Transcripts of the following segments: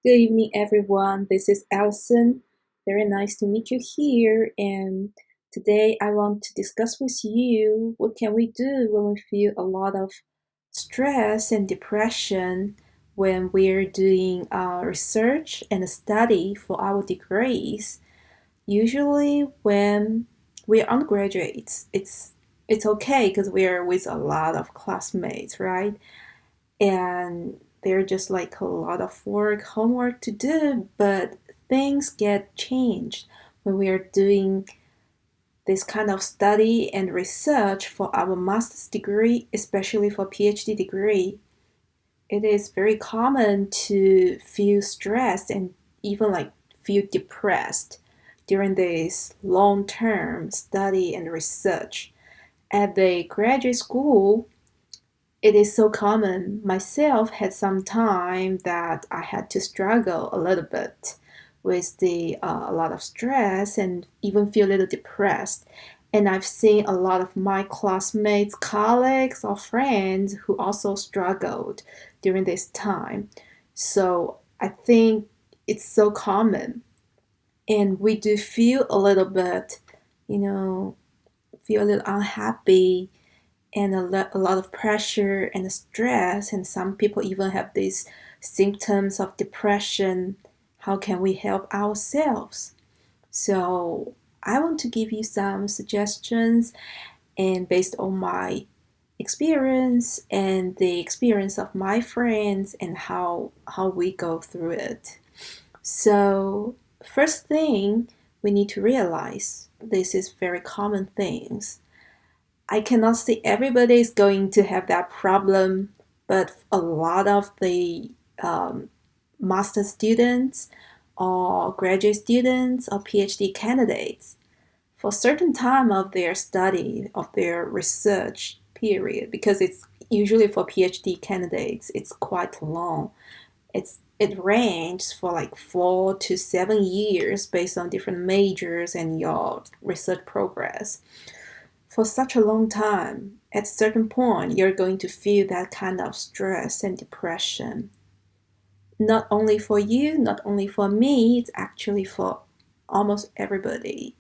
Good evening, everyone. This is Allison. Very nice to meet you here. And today I want to discuss with you what can we do when we feel a lot of stress and depression when we're doing research and study for our degrees. Usually, when we're undergraduates, it's okay because we're with a lot of classmates, right? And they're just like a lot of work, homework to do, but things get changed when we are doing this kind of study and research for our master's degree, especially for PhD degree. It is very common to feel stressed and even like feel depressed during this long-term study and research. At the graduate school, it is so common. Myself had some time that I had to struggle a little bit with the a lot of stress and even feel a little depressed. And I've seen a lot of my classmates, colleagues, or friends who also struggled during this time. So I think it's so common. And we do feel a little bit, you know, feel a little unhappy and a lot of pressure and stress, and some people even have these symptoms of depression. How can we help ourselves? So I want to give you some suggestions, and based on my experience and the experience of my friends and how we go through it. So first thing, we need to realize this is very common things. I cannot say everybody is going to have that problem, but a lot of the master students or graduate students or PhD candidates, for a certain time of their study, of their research period, because it's usually for PhD candidates, it's quite long. It ranges for like 4 to 7 years based on different majors and your research progress for such a long time, at a certain point, you're going to feel that kind of stress and depression. Not only for you, not only for me, it's actually for almost everybody.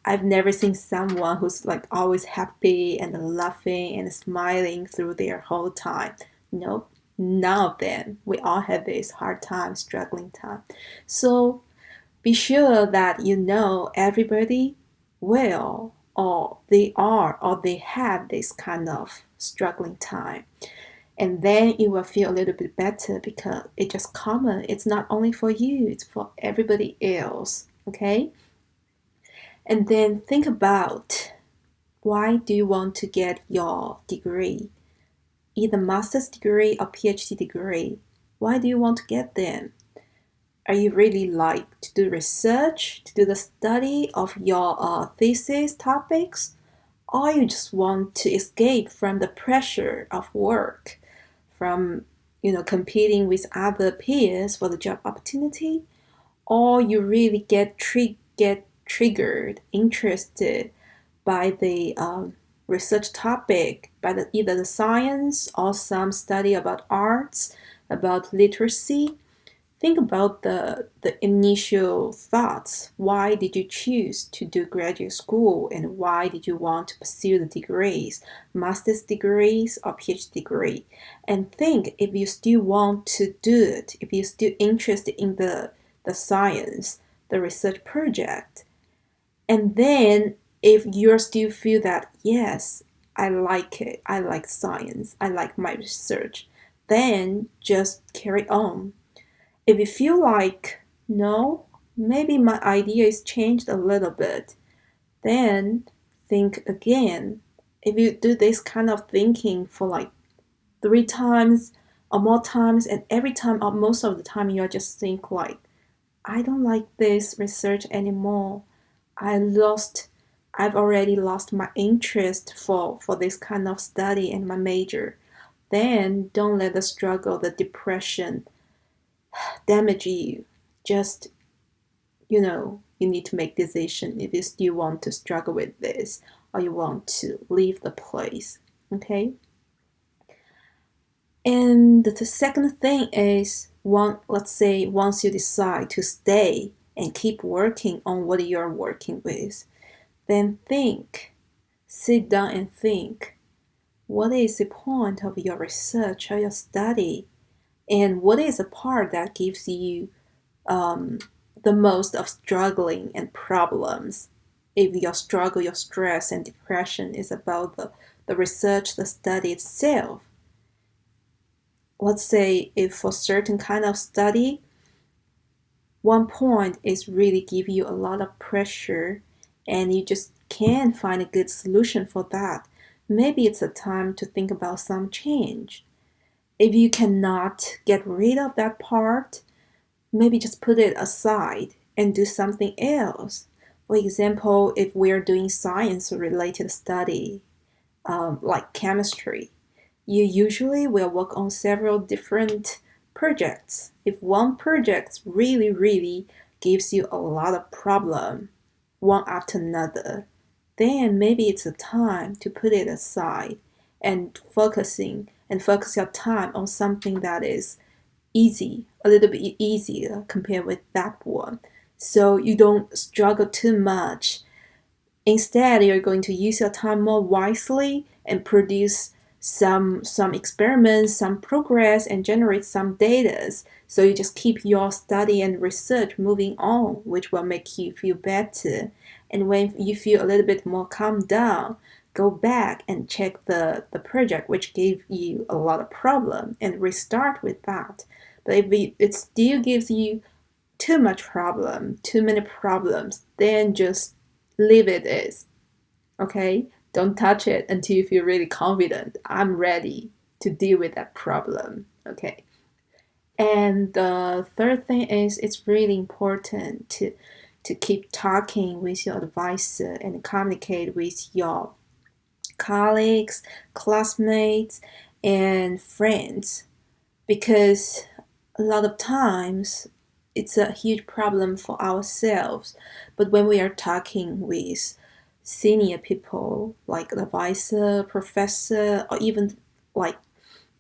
I've never seen someone who's like always happy and laughing and smiling through their whole time. Nope, none of them. We all have this hard time, struggling time. So be sure that you know everybody will, or they are, or they have this kind of struggling time. And then you will feel a little bit better because it's just common. It's not only for you, it's for everybody else. Okay? And then think about, why do you want to get your degree? Either master's degree or PhD degree. Why do you want to get them? Are you really like to do research, to do the study of your thesis topics, or you just want to escape from the pressure of work, from competing with other peers for the job opportunity, or you really get triggered, interested by the research topic, by either the science or some study about arts, about literacy. Think about the initial thoughts. Why did you choose to do graduate school, and why did you want to pursue the degrees, master's degrees or PhD degree? And think if you still want to do it, if you're still interested in the science, the research project. And then if you still feel that, yes, I like it, I like science, I like my research, then just carry on. If you feel like, no, maybe my idea is changed a little bit, then think again. If you do this kind of thinking for like 3 times or more times, and every time or most of the time you just think like, I don't like this research anymore. I lost I've already lost my interest for this kind of study and my major. Then don't let the struggle, the depression damage you. Just, you need to make decision if you still want to struggle with this or you want to leave the place. Okay? And the second thing is let's say once you decide to stay and keep working on what you're working with, then sit down and think, what is the point of your research or your study? And what is the part that gives you the most of struggling and problems? If your struggle, your stress and depression is about the research, the study itself. Let's say if for certain kind of study, one point is really give you a lot of pressure and you just can't find a good solution for that, maybe it's a time to think about some change. If you cannot get rid of that part, maybe just put it aside and do something else. For example, if we're doing science related study, like chemistry, you usually will work on several different projects. If one project really gives you a lot of problem, one after another, then maybe it's a time to put it aside and focus your time on something that is easy, a little bit easier compared with that one. So you don't struggle too much. Instead, you're going to use your time more wisely and produce some experiments, some progress, and generate some data. So you just keep your study and research moving on, which will make you feel better. And when you feel a little bit more calmed down, go back and check the project which gave you a lot of problem and restart with that. But if it still gives you too many problems, then just leave it as, okay? Don't touch it until you feel really confident. I'm ready to deal with that problem, okay? And the third thing is it's really important to keep talking with your advisor and communicate with your colleagues, classmates, and friends, because a lot of times it's a huge problem for ourselves. But when we are talking with senior people like advisor, professor, or even like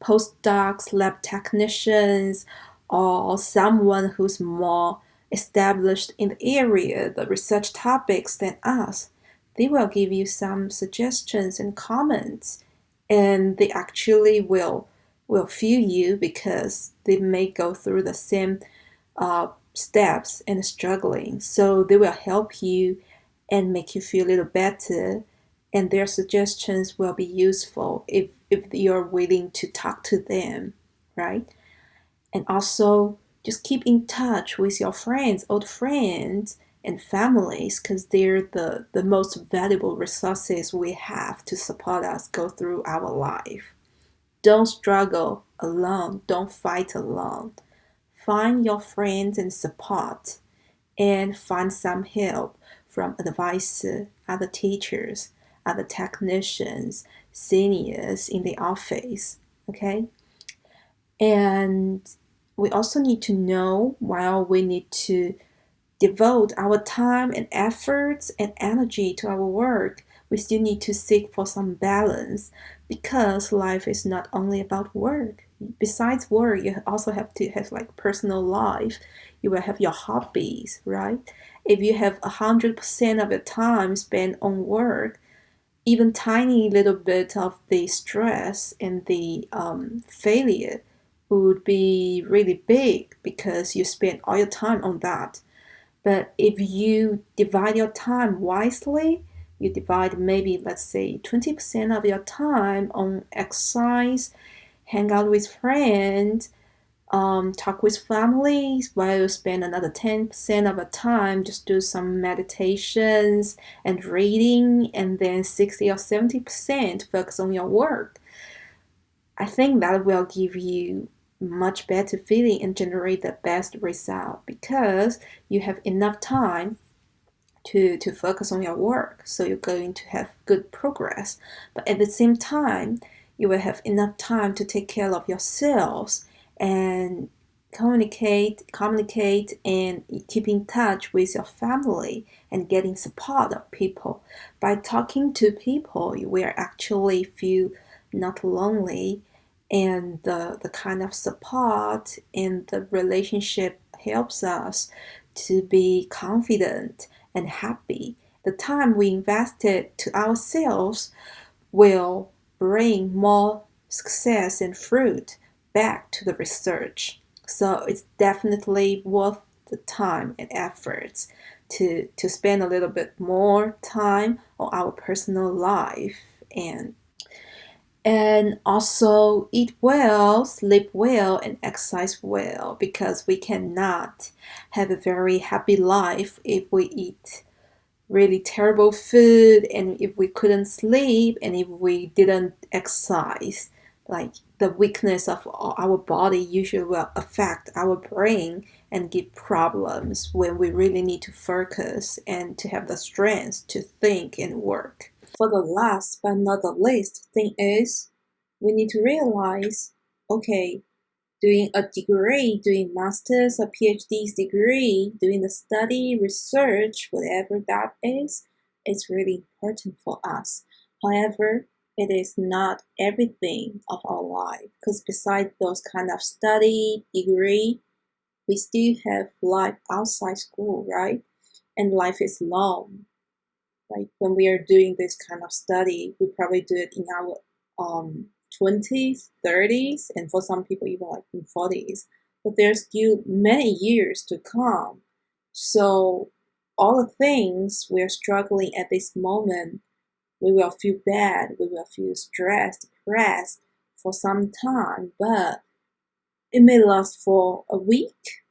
postdocs, lab technicians, or someone who's more established in the area, the research topics than us, they will give you some suggestions and comments, and they actually will feel you because they may go through the same steps and struggling. So they will help you and make you feel a little better, and their suggestions will be useful if you're willing to talk to them, right? And also just keep in touch with your friends, old friends, and families, because they're the most valuable resources we have to support us go through our life. Don't struggle alone, don't fight alone. Find your friends and support, and find some help from advisors, other teachers, other technicians, seniors in the office, okay? And we also need to know, while we need to devote our time and efforts and energy to our work, we still need to seek for some balance, because life is not only about work. Besides work, you also have to have like personal life. You will have your hobbies, right? If you have 100% of your time spent on work, even tiny little bit of the stress and the failure would be really big because you spend all your time on that. But if you divide your time wisely, you divide maybe, let's say, 20% of your time on exercise, hang out with friends, talk with families, while you spend another 10% of the time just do some meditations and reading, and then 60 or 70% focus on your work. I think that will give you much better feeling and generate the best result, because you have enough time to focus on your work, so you're going to have good progress. But at the same time, you will have enough time to take care of yourselves and communicate and keep in touch with your family and getting support of people. By talking to people, you will actually feel not lonely, and the kind of support and the relationship helps us to be confident and happy. The time we invested to ourselves will bring more success and fruit back to the research. So it's definitely worth the time and efforts to spend a little bit more time on our personal life and also eat well, sleep well, and exercise well because we cannot have a very happy life if we eat really terrible food and if we couldn't sleep and if we didn't exercise. Like the weakness of our body usually will affect our brain and give problems when we really need to focus and to have the strength to think and work. For the last but not the least thing is we need to realize, okay, doing a degree, doing master's or PhD's degree, doing the study, research, whatever that is really important for us. However, it is not everything of our life because besides those kind of study, degree, we still have life outside school, right? And life is long. Like when we are doing this kind of study, we probably do it in our 20s, 30s, and for some people even like in 40s. But there's still many years to come. So all the things we're struggling at this moment, we will feel bad, we will feel stressed, depressed for some time, but it may last for a week,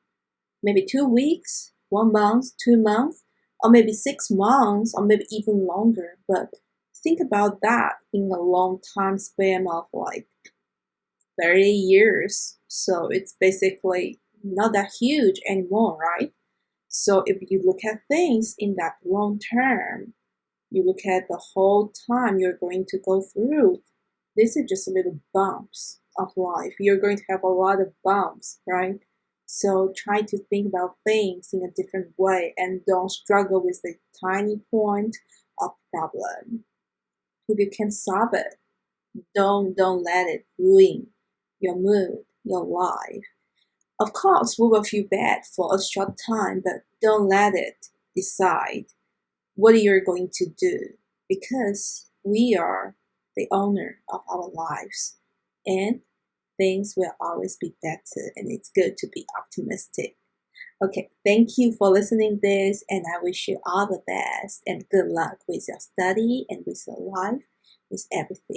maybe 2 weeks, 1 month, 2 months, or maybe 6 months, or maybe even longer. But think about that in a long time span of like 30 years. So it's basically not that huge anymore, right? So if you look at things in that long term, you look at the whole time you're going to go through, this is just little bumps of life. You're going to have a lot of bumps, right? So try to think about things in a different way and don't struggle with the tiny point of problem. If you can solve it, don't let it ruin your mood, your life. Of course, we will feel bad for a short time, but don't let it decide what you're going to do because we are the owner of our lives and things will always be better and it's good to be optimistic. Okay, thank you for listening this and I wish you all the best and good luck with your study and with your life, with everything.